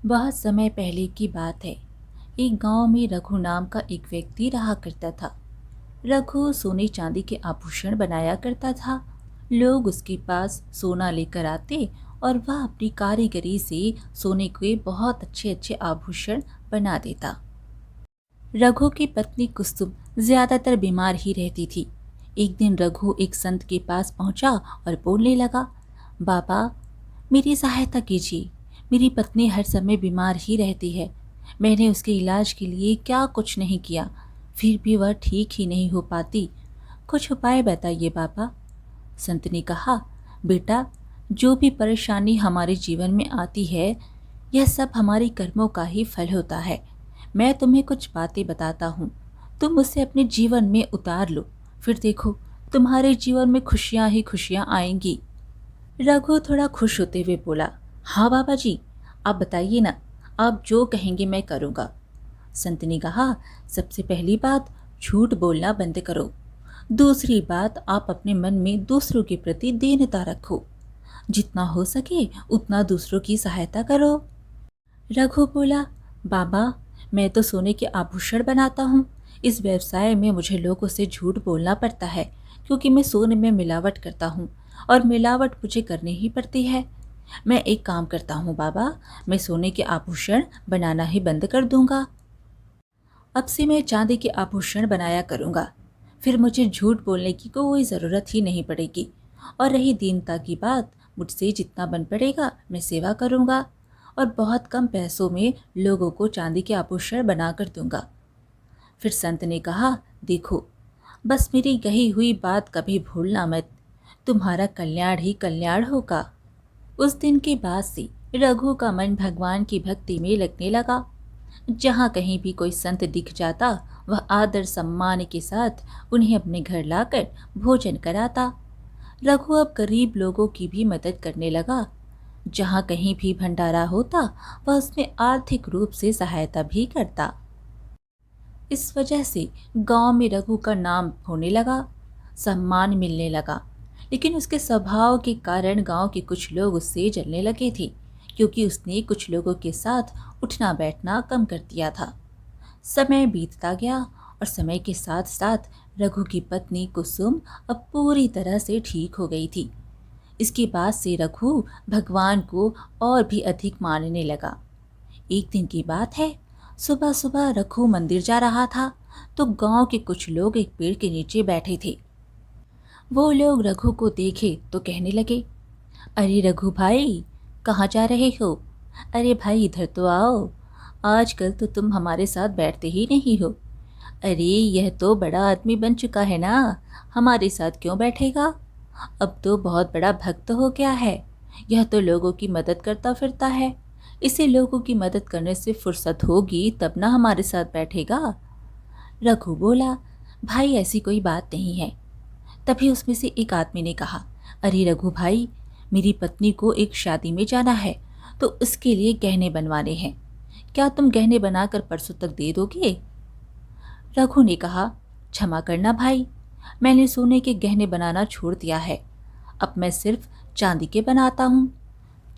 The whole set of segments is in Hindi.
बहुत समय पहले की बात है। एक गांव में रघु नाम का एक व्यक्ति रहा करता था। रघु सोने चांदी के आभूषण बनाया करता था। लोग उसके पास सोना लेकर आते और वह अपनी कारीगरी से सोने के बहुत अच्छे अच्छे आभूषण बना देता। रघु की पत्नी कुसुम ज्यादातर बीमार ही रहती थी। एक दिन रघु एक संत के पास पहुंचा और बोलने लगा, बाबा, मेरी सहायता कीजिए। मेरी पत्नी हर समय बीमार ही रहती है। मैंने उसके इलाज के लिए क्या कुछ नहीं किया, फिर भी वह ठीक ही नहीं हो पाती। कुछ उपाय बताइए बाबा। संत ने कहा, बेटा, जो भी परेशानी हमारे जीवन में आती है, यह सब हमारे कर्मों का ही फल होता है। मैं तुम्हें कुछ बातें बताता हूँ, तुम उसे अपने जीवन में उतार लो, फिर देखो तुम्हारे जीवन में खुशियाँ ही खुशियाँ आएंगी। रघु थोड़ा खुश होते हुए बोला, हाँ बाबा जी, आप बताइए ना, आप जो कहेंगे मैं करूँगा। संत ने कहा, सबसे पहली बात, झूठ बोलना बंद करो। दूसरी बात, आप अपने मन में दूसरों के प्रति दीनता रखो। जितना हो सके उतना दूसरों की सहायता करो। रघु बोला, बाबा, मैं तो सोने के आभूषण बनाता हूँ। इस व्यवसाय में मुझे लोगों से झूठ बोलना पड़ता है, क्योंकि मैं सोने में मिलावट करता हूँ और मिलावट मुझे करनी ही पड़ती है। मैं एक काम करता हूँ बाबा, मैं सोने के आभूषण बनाना ही बंद कर दूंगा। अब से मैं चांदी के आभूषण बनाया करूंगा। फिर मुझे झूठ बोलने की कोई ज़रूरत ही नहीं पड़ेगी। और रही दीनता की बात, मुझसे जितना बन पड़ेगा मैं सेवा करूंगा और बहुत कम पैसों में लोगों को चांदी के आभूषण बना कर दूंगा। फिर संत ने कहा, देखो, बस मेरी कही हुई बात कभी भूलना मत। तुम्हारा कल्याण ही कल्याण होगा। उस दिन के बाद से रघु का मन भगवान की भक्ति में लगने लगा। जहाँ कहीं भी कोई संत दिख जाता, वह आदर सम्मान के साथ उन्हें अपने घर लाकर भोजन कराता। रघु अब गरीब लोगों की भी मदद करने लगा। जहाँ कहीं भी भंडारा होता, वह उसमें आर्थिक रूप से सहायता भी करता। इस वजह से गांव में रघु का नाम होने लगा, सम्मान मिलने लगा। लेकिन उसके स्वभाव के कारण गांव के कुछ लोग उससे जलने लगे थे, क्योंकि उसने कुछ लोगों के साथ उठना बैठना कम कर दिया था। समय बीतता गया और समय के साथ साथ रघु की पत्नी कुसुम अब पूरी तरह से ठीक हो गई थी। इसके बाद से रघु भगवान को और भी अधिक मानने लगा। एक दिन की बात है, सुबह सुबह रघु मंदिर जा रहा था तो गांव के कुछ लोग एक पेड़ के नीचे बैठे थे। वो लोग रघु को देखे तो कहने लगे, अरे रघु भाई, कहाँ जा रहे हो? अरे भाई, इधर तो आओ। आजकल तो तुम हमारे साथ बैठते ही नहीं हो। अरे यह तो बड़ा आदमी बन चुका है ना, हमारे साथ क्यों बैठेगा? अब तो बहुत बड़ा भक्त हो गया है। यह तो लोगों की मदद करता फिरता है। इसे लोगों की मदद करने से फुर्सत होगी तब ना हमारे साथ बैठेगा। रघु बोला, भाई ऐसी कोई बात नहीं है। तभी उसमें से एक आदमी ने कहा, अरे रघु भाई, मेरी पत्नी को एक शादी में जाना है तो उसके लिए गहने बनवाने हैं। क्या तुम गहने बनाकर परसों तक दे दोगे? रघु ने कहा, क्षमा करना भाई, मैंने सोने के गहने बनाना छोड़ दिया है। अब मैं सिर्फ चांदी के बनाता हूँ।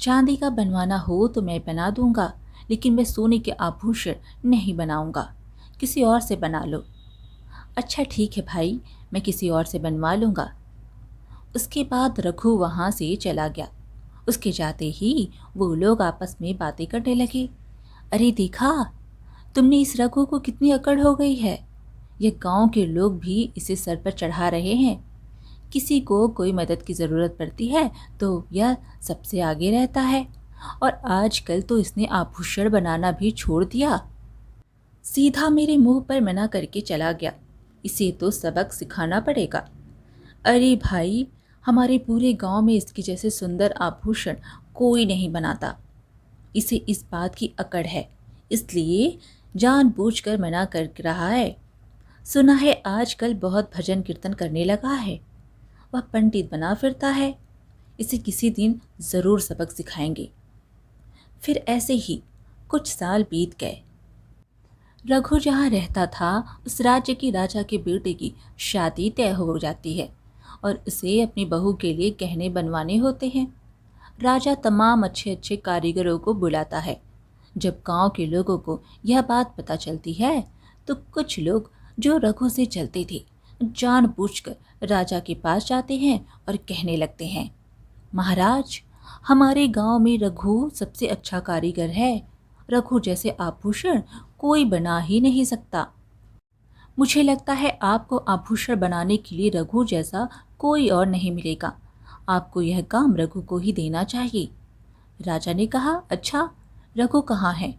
चांदी का बनवाना हो तो मैं बना दूंगा, लेकिन मैं सोने के आभूषण नहीं बनाऊंगा। किसी और से बना लो। अच्छा ठीक है भाई, मैं किसी और से बनवा लूंगा। उसके बाद रघु वहां से चला गया। उसके जाते ही वो लोग आपस में बातें करने लगे। अरे देखा, तुमने इस रघु को कितनी अकड़ हो गई है। यह गांव के लोग भी इसे सर पर चढ़ा रहे हैं। किसी को कोई मदद की ज़रूरत पड़ती है तो यह सबसे आगे रहता है। और आजकल तो इसने आभूषण बनाना भी छोड़ दिया। सीधा मेरे मुंह पर मना करके चला गया। इसे तो सबक सिखाना पड़ेगा। अरे भाई, हमारे पूरे गांव में इसके जैसे सुंदर आभूषण कोई नहीं बनाता। इसे इस बात की अकड़ है, इसलिए जानबूझकर मना कर रहा है। सुना है आजकल बहुत भजन कीर्तन करने लगा है। वह पंडित बना फिरता है। इसे किसी दिन ज़रूर सबक सिखाएंगे। फिर ऐसे ही कुछ साल बीत गए। रघु जहाँ रहता था, उस राज्य की राजा के बेटे की शादी तय हो जाती है और उसे अपनी बहू के लिए गहने बनवाने होते हैं। राजा तमाम अच्छे अच्छे कारीगरों को बुलाता है। जब गांव के लोगों को यह बात पता चलती है तो कुछ लोग जो रघु से चलते थे जानबूझकर राजा के पास जाते हैं और कहने लगते हैं, महाराज, हमारे गांव में रघु सबसे अच्छा कारीगर है। रघु जैसे आभूषण कोई बना ही नहीं सकता। मुझे लगता है आपको आभूषण बनाने के लिए रघु जैसा कोई और नहीं मिलेगा। आपको यह काम रघु को ही देना चाहिए। राजा ने कहा, अच्छा, रघु कहाँ है?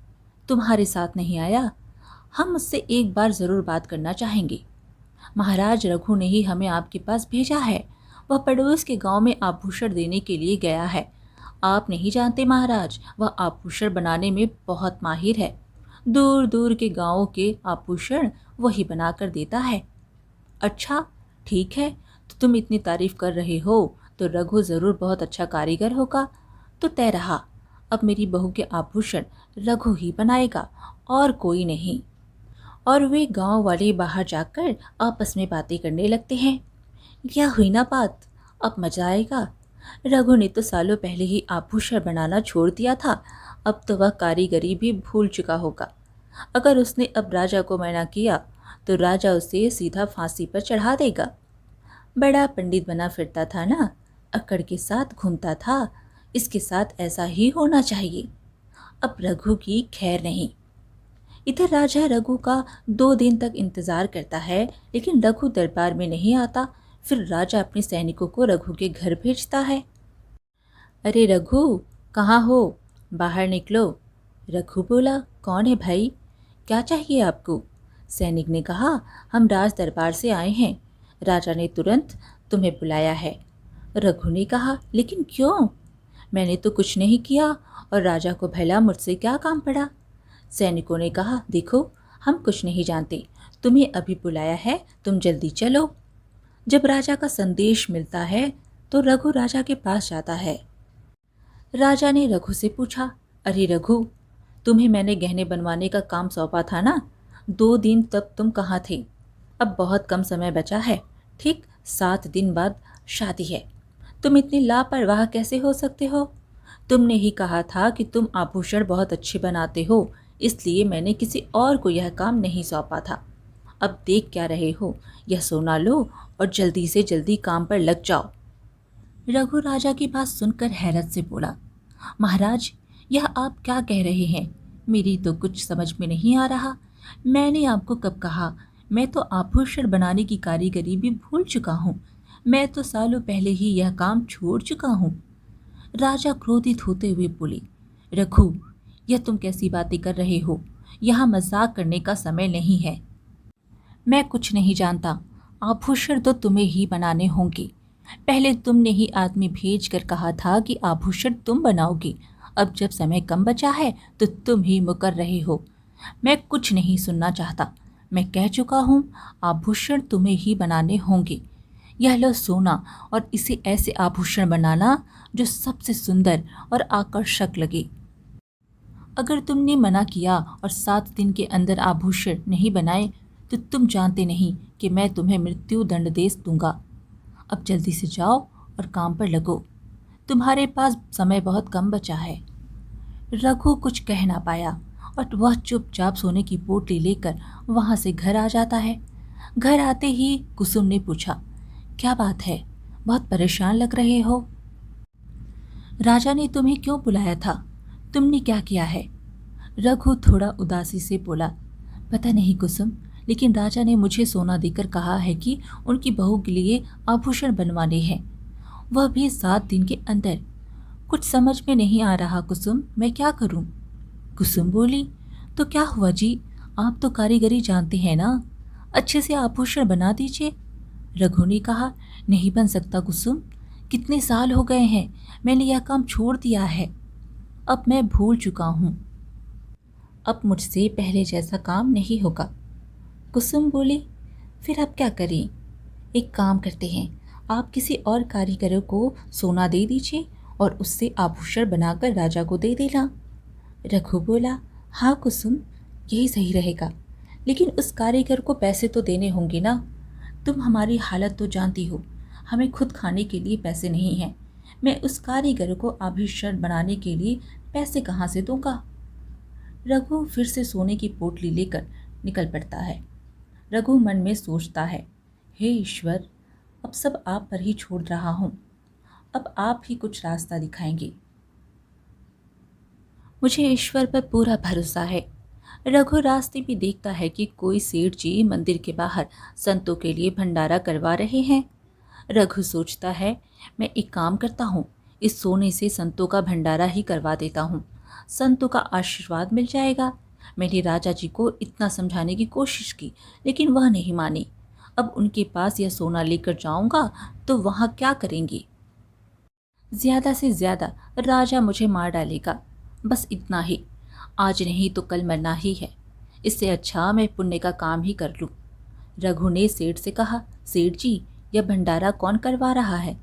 तुम्हारे साथ नहीं आया? हम उससे एक बार ज़रूर बात करना चाहेंगे। महाराज, रघु ने ही हमें आपके पास भेजा है। वह पड़ोस के गांव में आभूषण देने के लिए गया है। आप नहीं जानते महाराज, वह आभूषण बनाने में बहुत माहिर है। दूर दूर के गांवों के आभूषण वही बनाकर देता है। अच्छा, ठीक है, तो तुम इतनी तारीफ कर रहे हो तो रघु ज़रूर बहुत अच्छा कारीगर होगा। तो तय रहा, अब मेरी बहू के आभूषण रघु ही बनाएगा और कोई नहीं। और वे गांव वाले बाहर जाकर आपस में बातें करने लगते हैं। क्या हुई ना बात, अब मजा आएगा। रघु ने तो सालों पहले ही आभूषण बनाना छोड़ दिया था, अब तो वह कारीगरी भी भूल चुका होगा। अगर उसने अब राजा को मना किया तो राजा उसे सीधा फांसी पर चढ़ा देगा। बड़ा पंडित बना फिरता था ना, अकड़ के साथ घूमता था। इसके साथ ऐसा ही होना चाहिए। अब रघु की खैर नहीं। इधर राजा रघु का 2 दिन तक इंतजार करता है, लेकिन रघु दरबार में नहीं आता। फिर राजा अपने सैनिकों को रघु के घर भेजता है। अरे रघु, कहाँ हो? बाहर निकलो। रघु बोला, कौन है भाई? क्या चाहिए आपको? सैनिक ने कहा, हम राज दरबार से आए हैं। राजा ने तुरंत तुम्हें बुलाया है। रघु ने कहा, लेकिन क्यों? मैंने तो कुछ नहीं किया और राजा को भला मुझसे क्या काम पड़ा? सैनिकों ने कहा, देखो, हम कुछ नहीं जानते, तुम्हें अभी बुलाया है, तुम जल्दी चलो। जब राजा का संदेश मिलता है तो रघु राजा के पास जाता है। राजा ने रघु से पूछा, अरे रघु, तुम्हें मैंने गहने बनवाने का काम सौंपा था ना, 2 दिन तक तुम कहाँ थे? अब बहुत कम समय बचा है, ठीक 7 दिन बाद शादी है। तुम इतने लापरवाह कैसे हो सकते हो? तुमने ही कहा था कि तुम आभूषण बहुत अच्छे बनाते हो, इसलिए मैंने किसी और को यह काम नहीं सौंपा था। अब देख क्या रहे हो, यह सोना लो और जल्दी से जल्दी काम पर लग जाओ। रघु राजा की बात सुनकर हैरत से बोला, महाराज, यह आप क्या कह रहे हैं? मेरी तो कुछ समझ में नहीं आ रहा। मैंने आपको कब कहा? मैं तो आभूषण बनाने की कारीगरी भी भूल चुका हूँ। मैं तो सालों पहले ही यह काम छोड़ चुका हूँ। राजा क्रोधित होते हुए बोले, रघु, यह तुम कैसी बातें कर रहे हो? यहाँ मजाक करने का समय नहीं है। मैं कुछ नहीं जानता। आभूषण तो तुम्हें ही बनाने होंगे। पहले तुमने ही आदमी भेज कर कहा था कि आभूषण तुम बनाओगी। अब जब समय कम बचा है तो तुम ही मुकर रहे हो। मैं कुछ नहीं सुनना चाहता। मैं कह चुका हूँ, आभूषण तुम्हें ही बनाने होंगे। यह लो सोना और इसे ऐसे आभूषण बनाना जो सबसे सुंदर और आकर्षक लगे। अगर तुमने मना किया और 7 दिन के अंदर आभूषण नहीं बनाए तो तुम जानते नहीं कि मैं तुम्हें मृत्यु दंड दे दूंगा। अब जल्दी से जाओ और काम पर लगो। तुम्हारे पास समय बहुत कम बचा है। रघु कुछ कह ना पाया और वह चुपचाप सोने की पोटली लेकर वहाँ से घर आ जाता है। घर आते ही कुसुम ने पूछा, क्या बात है, बहुत परेशान लग रहे हो? राजा ने तुम्हें क्यों बुलाया था? तुमने क्या किया है? रघु थोड़ा उदासी से बोला, पता नहीं कुसुम, लेकिन राजा ने मुझे सोना देकर कहा है कि उनकी बहू के लिए आभूषण बनवाने हैं, वह भी 7 दिन के अंदर। कुछ समझ में नहीं आ रहा कुसुम, मैं क्या करूं? कुसुम बोली, तो क्या हुआ जी, आप तो कारीगरी जानते हैं ना, अच्छे से आभूषण बना दीजिए। रघु ने कहा, नहीं बन सकता कुसुम, कितने साल हो गए हैं, मैंने यह काम छोड़ दिया है। अब मैं भूल चुका हूँ। अब मुझसे पहले जैसा काम नहीं होगा। कुसुम बोली, फिर अब क्या करें? एक काम करते हैं, आप किसी और कारीगरों को सोना दे दीजिए और उससे आभूषण बनाकर राजा को दे देना। रघु बोला, हाँ कुसुम, यही सही रहेगा, लेकिन उस कारीगर को पैसे तो देने होंगे ना। तुम हमारी हालत तो जानती हो, हमें खुद खाने के लिए पैसे नहीं हैं। मैं उस कारीगर को आभूषण बनाने के लिए पैसे कहाँ से दूंगा? रघु फिर से सोने की पोटली लेकर निकल पड़ता है। रघु मन में सोचता है, हे ईश्वर, अब सब आप पर ही छोड़ रहा हूँ। अब आप ही कुछ रास्ता दिखाएंगे। मुझे ईश्वर पर पूरा भरोसा है। रघु रास्ते में देखता है कि कोई सेठ जी मंदिर के बाहर संतों के लिए भंडारा करवा रहे हैं। रघु सोचता है, मैं एक काम करता हूँ, इस सोने से संतों का भंडारा ही करवा देता हूँ। संतों का आशीर्वाद मिल जाएगा। मैंने राजा जी को इतना समझाने की कोशिश की, लेकिन वह नहीं माने। अब उनके पास यह सोना लेकर जाऊंगा तो वहाँ क्या करेंगे? ज्यादा से ज्यादा राजा मुझे मार डालेगा। बस इतना ही। आज नहीं तो कल मरना ही है। इससे अच्छा मैं पुण्य का काम ही कर लूं। रघु ने सेठ से कहा, सेठ जी, यह भंडारा कौन करवा रहा है?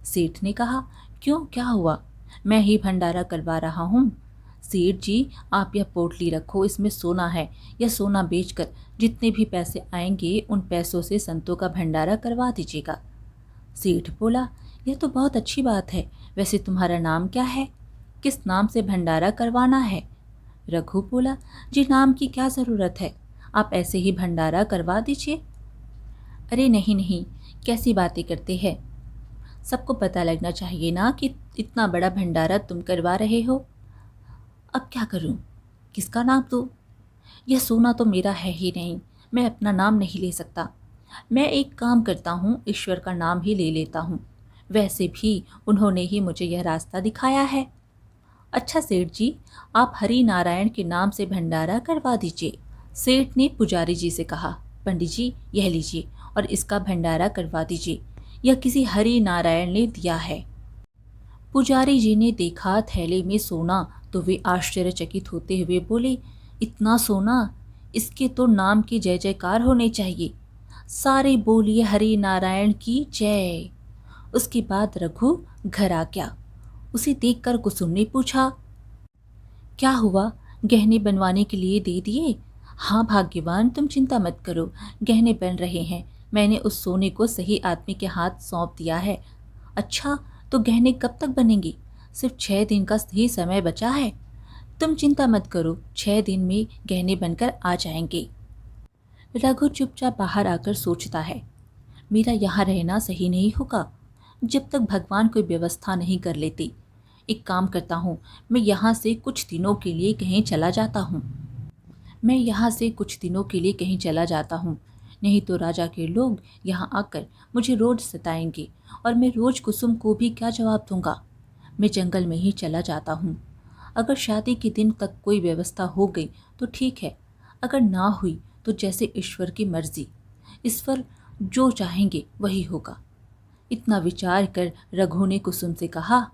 सेठ ने कहा, क्यों, क्या हुआ? मैं ही भंडारा करवा रहा हूँ। सेठ जी, आप यह पोटली रखो, इसमें सोना है। यह सोना बेचकर जितने भी पैसे आएंगे उन पैसों से संतों का भंडारा करवा दीजिएगा। सेठ बोला, यह तो बहुत अच्छी बात है। वैसे तुम्हारा नाम क्या है? किस नाम से भंडारा करवाना है? रघु बोला, जी नाम की क्या ज़रूरत है, आप ऐसे ही भंडारा करवा दीजिए। अरे नहीं नहीं, कैसी बातें करते हैं। सबको पता लगना चाहिए ना कि इतना बड़ा भंडारा तुम करवा रहे हो। अब क्या करूं? किसका नाम दूं? यह सोना तो मेरा है ही नहीं। मैं अपना नाम नहीं ले सकता। मैं एक काम करता हूँ, ईश्वर का नाम ही ले लेता हूँ। वैसे भी उन्होंने ही मुझे यह रास्ता दिखाया है। अच्छा सेठ जी, आप हरि नारायण के नाम से भंडारा करवा दीजिए। सेठ ने पुजारी जी से कहा, पंडित जी, यह लीजिए और इसका भंडारा करवा दीजिए। यह किसी हरि नारायण ने दिया है। पुजारी जी ने देखा थैले में सोना तो वे आश्चर्यचकित होते हुए बोले, इतना सोना, इसके तो नाम की जय जयकार होने चाहिए। सारे बोलिए हरि नारायण की जय। उसके बाद रघु घर आ गया। उसे देखकर कुसुम ने पूछा, क्या हुआ, गहने बनवाने के लिए दे दिए? हाँ भाग्यवान, तुम चिंता मत करो, गहने बन रहे हैं। मैंने उस सोने को सही आदमी के हाथ सौंप दिया है। अच्छा, तो गहने कब तक बनेंगे? सिर्फ 6 दिन का ही समय बचा है। तुम चिंता मत करो, 6 दिन में गहने बनकर आ जाएंगे। रघु चुपचाप बाहर आकर सोचता है, मेरा यहाँ रहना सही नहीं होगा जब तक भगवान कोई व्यवस्था नहीं कर लेते। एक काम करता हूँ, मैं यहाँ से कुछ दिनों के लिए कहीं चला जाता हूँ। नहीं तो राजा के लोग यहाँ आकर मुझे रोज सताएंगे और मैं रोज कुसुम को भी क्या जवाब दूंगा। मैं जंगल में ही चला जाता हूँ। अगर शादी के दिन तक कोई व्यवस्था हो गई तो ठीक है, अगर ना हुई तो जैसे ईश्वर की मर्जी। ईश्वर जो चाहेंगे वही होगा। इतना विचार कर रघु ने कुसुम से कहा,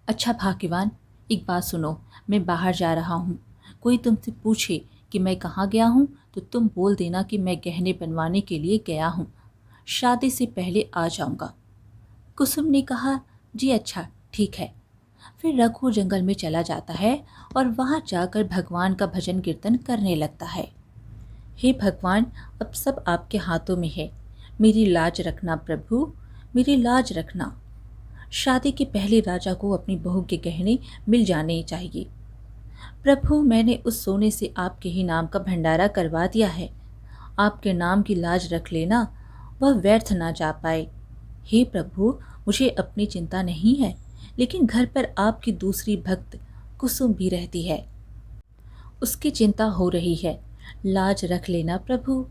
अच्छा भाग्यवान, एक बात सुनो, मैं बाहर जा रहा हूँ। कोई तुमसे पूछे कि मैं कहाँ गया हूँ तो तुम बोल देना कि मैं गहने बनवाने के लिए गया हूँ। शादी से पहले आ जाऊँगा। कुसुम ने कहा, जी अच्छा, ठीक है। फिर रघु जंगल में चला जाता है और वहाँ जाकर भगवान का भजन कीर्तन करने लगता है। हे भगवान, अब सब आपके हाथों में है। मेरी लाज रखना प्रभु, मेरी लाज रखना। शादी के पहले राजा को अपनी बहू के गहने मिल जाने चाहिए। प्रभु, मैंने उस सोने से आपके ही नाम का भंडारा करवा दिया है। आपके नाम की लाज रख लेना, वह व्यर्थ ना जा पाए। हे प्रभु, मुझे अपनी चिंता नहीं है, लेकिन घर पर आपकी दूसरी भक्त कुसुम भी रहती है। उसकी चिंता हो रही है, लाज रख लेना प्रभु।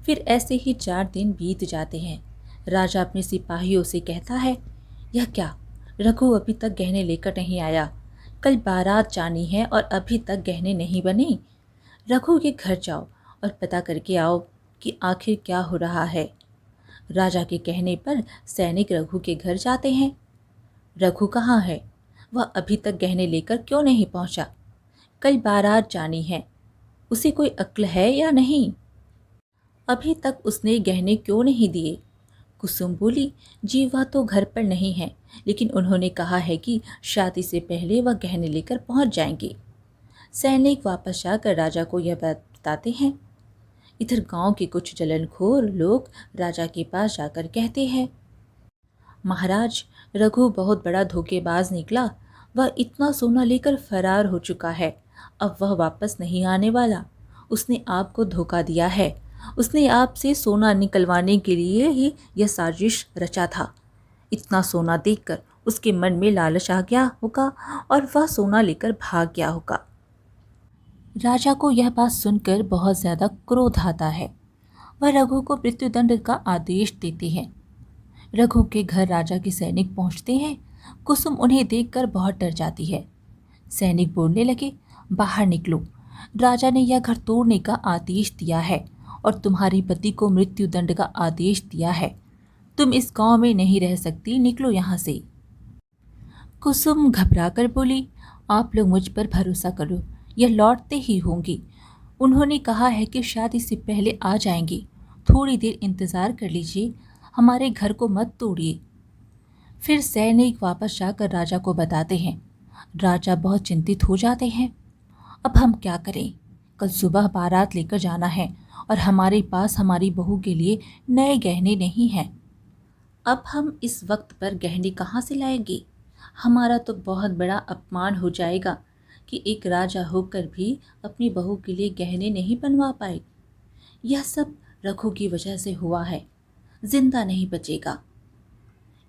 फिर ऐसे ही 4 दिन बीत जाते हैं। राजा अपने सिपाहियों से कहता है, यह क्या, रघु अभी तक गहने लेकर नहीं आया। कल बारात जानी है और अभी तक गहने नहीं बने। रघु के घर जाओ और पता करके आओ कि आखिर क्या हो रहा है। राजा के कहने पर सैनिक रघु के घर जाते हैं। रघु कहाँ है? वह अभी तक गहने लेकर क्यों नहीं पहुंचा? कल बारात जानी है, उसे कोई अक्ल है या नहीं? अभी तक उसने गहने क्यों नहीं दिए? कुसुम बोली, जी वह तो घर पर नहीं है, लेकिन उन्होंने कहा है कि शादी से पहले वह गहने लेकर पहुंच जाएंगे। सैनिक वापस जाकर राजा को यह बात बताते हैं। इधर गांव के कुछ जलनखोर लोग राजा के पास जाकर कहते हैं, महाराज, रघु बहुत बड़ा धोखेबाज निकला। वह इतना सोना लेकर फरार हो चुका है। अब वह वापस नहीं आने वाला। उसने आपको धोखा दिया है। उसने आपसे सोना निकलवाने के लिए ही यह साजिश रचा था। इतना सोना देखकर उसके मन में लालच आ गया होगा और वह सोना लेकर भाग गया होगा। राजा को यह बात सुनकर बहुत ज्यादा क्रोध आता है। वह रघु को मृत्युदंड का आदेश देते हैं। रघु के घर राजा के सैनिक पहुंचते हैं। कुसुम उन्हें देखकर बहुत डर जाती है। सैनिक बोलने लगे, बाहर निकलो, राजा ने यह घर तोड़ने का आदेश दिया है और तुम्हारे पति को मृत्युदंड का आदेश दिया है। तुम इस गांव में नहीं रह सकती, निकलो यहाँ से। कुसुम घबरा कर बोली, आप लोग मुझ पर भरोसा करो, यह लौटते ही होंगी। उन्होंने कहा है कि शादी से पहले आ जाएंगी। थोड़ी देर इंतज़ार कर लीजिए, हमारे घर को मत तोड़िए। फिर सैनिक वापस जाकर राजा को बताते हैं। राजा बहुत चिंतित हो जाते हैं। अब हम क्या करें? कल सुबह बारात लेकर जाना है और हमारे पास हमारी बहू के लिए नए गहने नहीं हैं। अब हम इस वक्त पर गहने कहाँ से लाएंगे? हमारा तो बहुत बड़ा अपमान हो जाएगा कि एक राजा होकर भी अपनी बहू के लिए गहने नहीं बनवा पाए। यह सब रघु की वजह से हुआ है, जिंदा नहीं बचेगा।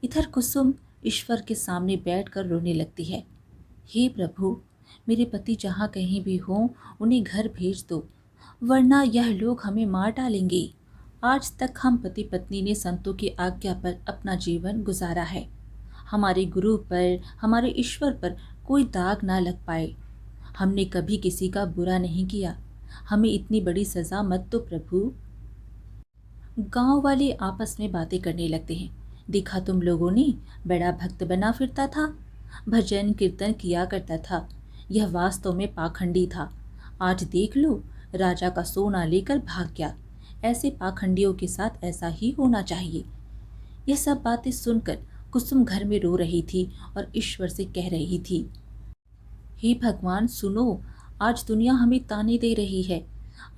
इधर कुसुम ईश्वर के सामने बैठकर रोने लगती है। हे प्रभु, मेरे पति जहाँ कहीं भी हों उन्हें घर भेज दो, वरना यह लोग हमें मार डालेंगे। आज तक हम पति पत्नी ने संतों की आज्ञा पर अपना जीवन गुजारा है। हमारे गुरु पर, हमारे ईश्वर पर कोई दाग ना लग पाए। हमने कभी किसी का बुरा नहीं किया, हमें इतनी बड़ी सजा मत दो प्रभु। गांव वाले आपस में बातें करने लगते हैं। देखा तुम लोगों ने, बड़ा भक्त बना फिरता था, भजन कीर्तन किया करता था, यह वास्तव में पाखंडी था। आज देख लो, राजा का सोना लेकर भाग गया। ऐसे पाखंडियों के साथ ऐसा ही होना चाहिए। यह सब बातें सुनकर कुसुम घर में रो रही थी और ईश्वर से कह रही थी, हे भगवान सुनो, आज दुनिया हमें ताने दे रही है,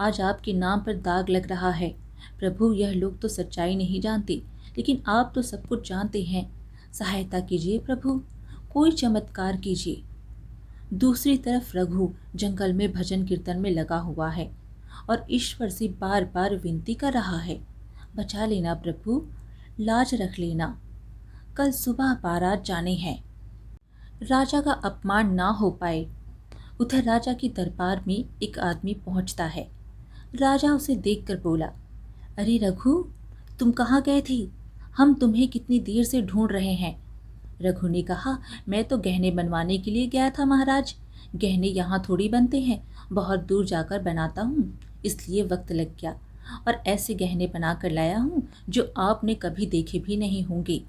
आज आपके नाम पर दाग लग रहा है। प्रभु, यह लोग तो सच्चाई नहीं जानते, लेकिन आप तो सब कुछ जानते हैं। सहायता कीजिए प्रभु, कोई चमत्कार कीजिए। दूसरी तरफ रघु जंगल में भजन कीर्तन में लगा हुआ है और ईश्वर से बार बार विनती कर रहा है, बचा लेना प्रभु, लाज रख लेना, कल सुबह बारात जाने हैं, राजा का अपमान ना हो पाए। उधर राजा के दरबार में एक आदमी पहुंचता है। राजा उसे देखकर बोला, अरे रघु, तुम कहाँ गए थे? हम तुम्हें कितनी देर से ढूंढ रहे हैं। रघु ने कहा, मैं तो गहने बनवाने के लिए गया था महाराज। गहने यहाँ थोड़ी बनते हैं, बहुत दूर जाकर बनाता हूँ, इसलिए वक्त लग गया और ऐसे गहने बना कर लाया हूँ जो आपने कभी देखे भी नहीं होंगे।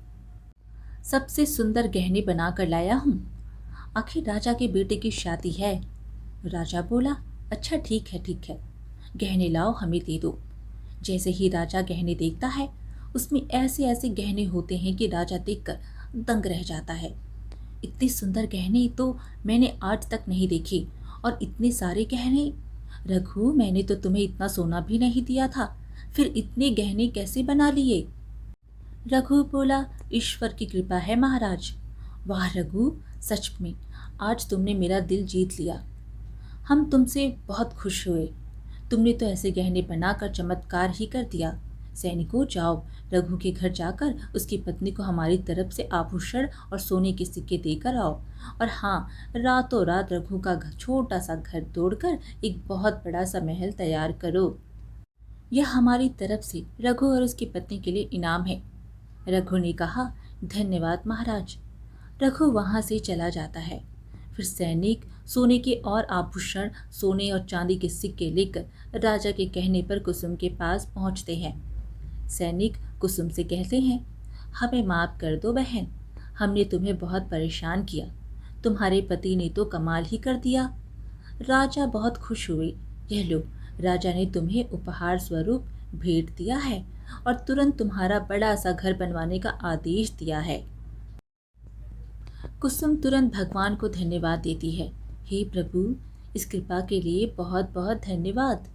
सबसे सुंदर गहने बना कर लाया हूँ। आखिर राजा के बेटे की शादी है। राजा बोला, अच्छा ठीक है ठीक है, गहने लाओ, हमें दे दो। जैसे ही राजा गहने देखता है, उसमें ऐसे ऐसे गहने होते हैं कि राजा देखकर दंग रह जाता है। इतने सुंदर गहने तो मैंने आज तक नहीं देखे, और इतने सारे गहने। रघु, मैंने तो तुम्हें इतना सोना भी नहीं दिया था, फिर इतने गहने कैसे बना लिए? रघु बोला, ईश्वर की कृपा है महाराज। वाह रघु, सच में आज तुमने मेरा दिल जीत लिया। हम तुमसे बहुत खुश हुए। तुमने तो ऐसे गहने बनाकर चमत्कार ही कर दिया। सैनिकों, जाओ, रघु के घर जाकर उसकी पत्नी को हमारी तरफ से आभूषण और सोने के सिक्के देकर आओ। और हाँ, रातों रात रघु का छोटा सा घर तोड़कर एक बहुत बड़ा सा महल तैयार करो। यह हमारी तरफ से रघु और उसकी पत्नी के लिए इनाम है। रघु ने कहा, धन्यवाद महाराज। रघु वहाँ से चला जाता है। फिर सैनिक सोने के और आभूषण, सोने और चांदी के सिक्के लेकर राजा के कहने पर कुसुम के पास पहुँचते हैं। सैनिक कुसुम से कहते हैं, हमें माफ़ कर दो बहन, हमने तुम्हें बहुत परेशान किया, तुम्हारे पति ने तो कमाल ही कर दिया। राजा बहुत खुश हुए। यह लो, राजा ने तुम्हें उपहार स्वरूप भेंट दिया है और तुरंत तुम्हारा बड़ा सा घर बनवाने का आदेश दिया है। कुसुम तुरंत भगवान को धन्यवाद देती है। हे प्रभु, इस कृपा के लिए बहुत बहुत धन्यवाद।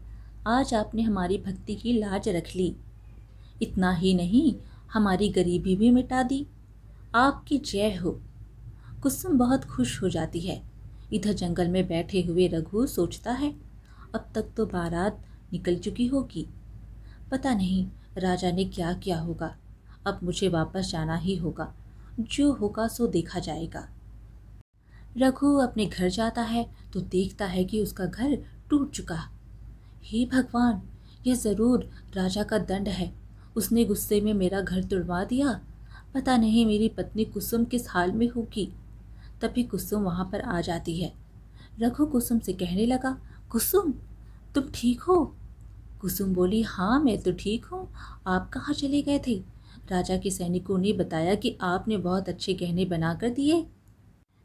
आज आपने हमारी भक्ति की लाज रख ली। इतना ही नहीं, हमारी गरीबी भी मिटा दी। आपकी जय हो। कुसुम बहुत खुश हो जाती है। इधर जंगल में बैठे हुए रघु सोचता है, अब तक तो बारात निकल चुकी होगी। पता नहीं राजा ने क्या किया होगा। अब मुझे वापस जाना ही होगा, जो होगा सो देखा जाएगा। रघु अपने घर जाता है तो देखता है कि उसका घर टूट चुका। हे भगवान, यह जरूर राजा का दंड है। उसने गुस्से में मेरा घर तुड़वा दिया। पता नहीं मेरी पत्नी कुसुम किस हाल में होगी। तभी कुसुम वहां पर आ जाती है। रघु कुसुम से कहने लगा, कुसुम, तुम ठीक हो? कुसुम बोली, हाँ मैं तो ठीक हूँ। आप कहाँ चले गए थे? राजा के सैनिकों ने बताया कि आपने बहुत अच्छे गहने बना कर दिए।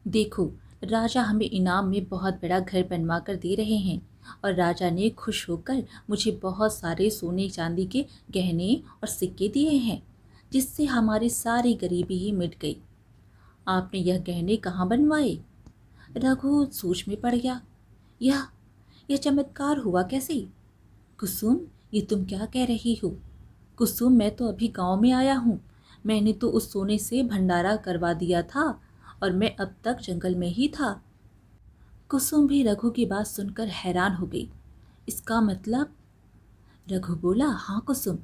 देखो, राजा हमें इनाम में बहुत बड़ा घर बनवा कर दे रहे हैं और राजा ने खुश होकर मुझे बहुत सारे सोने चांदी के गहने और सिक्के दिए हैं, जिससे हमारी सारी गरीबी ही मिट गई। आपने यह गहने कहाँ बनवाए? रघु सोच में पड़ गया। यह चमत्कार हुआ कैसे? कुसुम, ये तुम क्या कह रही हो? कुसुम, मैं तो अभी गांव में आया हूँ। मैंने तो उस सोने से भंडारा करवा दिया था और मैं अब तक जंगल में ही था। कुसुम भी रघु की बात सुनकर हैरान हो गई। इसका मतलब? रघु बोला, हाँ कुसुम,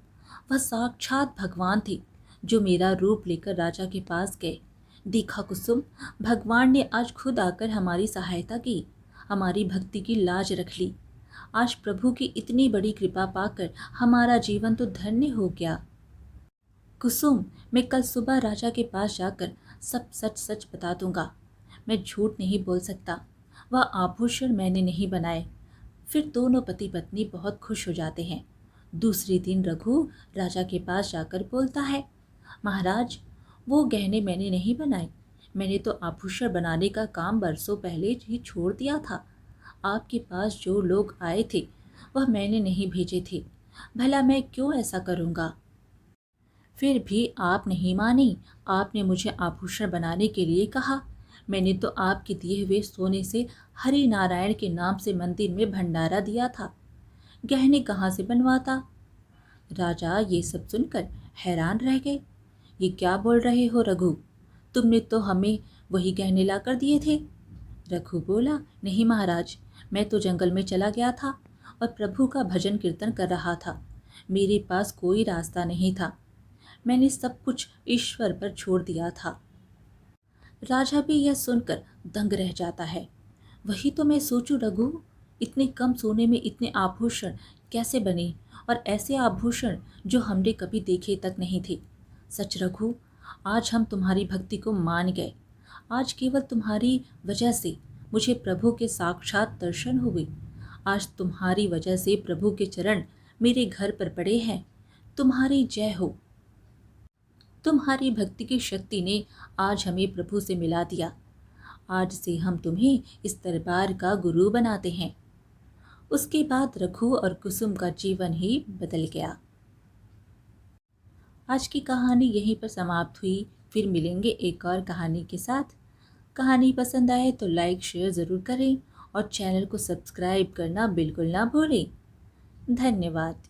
वह साक्षात भगवान थे जो मेरा रूप लेकर राजा के पास गए। देखा कुसुम, भगवान ने आज खुद आकर हमारी सहायता की, हमारी भक्ति की लाज रख ली। आज प्रभु की इतनी बड़ी कृपा पाकर हमारा जीवन तो धन्य हो गया। कुसुम, मैं कल सुबह राजा के पास जाकर सब सच सच बता दूंगा। मैं झूठ नहीं बोल सकता। वह आभूषण मैंने नहीं बनाए। फिर दोनों पति पत्नी बहुत खुश हो जाते हैं। दूसरे दिन रघु राजा के पास जाकर बोलता है, महाराज, वो गहने मैंने नहीं बनाए। मैंने तो आभूषण बनाने का काम बरसों पहले ही छोड़ दिया था। आपके पास जो लोग आए थे वह मैंने नहीं भेजे थे। भला मैं क्यों ऐसा करूँगा? फिर भी आप नहीं मानी। आपने मुझे आभूषण बनाने के लिए कहा। मैंने तो आपके दिए हुए सोने से हरि नारायण के नाम से मंदिर में भंडारा दिया था। गहने कहाँ से बनवाता? राजा ये सब सुनकर हैरान रह गए। ये क्या बोल रहे हो रघु? तुमने तो हमें वही गहने ला कर दिए थे। रघु बोला, नहीं महाराज, मैं तो जंगल में चला गया था और प्रभु का भजन कीर्तन कर रहा था। मेरे पास कोई रास्ता नहीं था। मैंने सब कुछ ईश्वर पर छोड़ दिया था। राजा भी यह सुनकर दंग रह जाता है। वही तो मैं सोचूं रघु, इतने कम सोने में इतने आभूषण कैसे बने, और ऐसे आभूषण जो हमने कभी देखे तक नहीं थे। सच रघु, आज हम तुम्हारी भक्ति को मान गए। आज केवल तुम्हारी वजह से मुझे प्रभु के साक्षात दर्शन हुए। आज तुम्हारी वजह से प्रभु के चरण मेरे घर पर पड़े हैं। तुम्हारी जय हो। तुम्हारी भक्ति की शक्ति ने आज हमें प्रभु से मिला दिया। आज से हम तुम्हें इस दरबार का गुरु बनाते हैं। उसके बाद रघु और कुसुम का जीवन ही बदल गया। आज की कहानी यहीं पर समाप्त हुई। फिर मिलेंगे एक और कहानी के साथ। कहानी पसंद आए तो लाइक शेयर ज़रूर करें और चैनल को सब्सक्राइब करना बिल्कुल ना भूलें। धन्यवाद।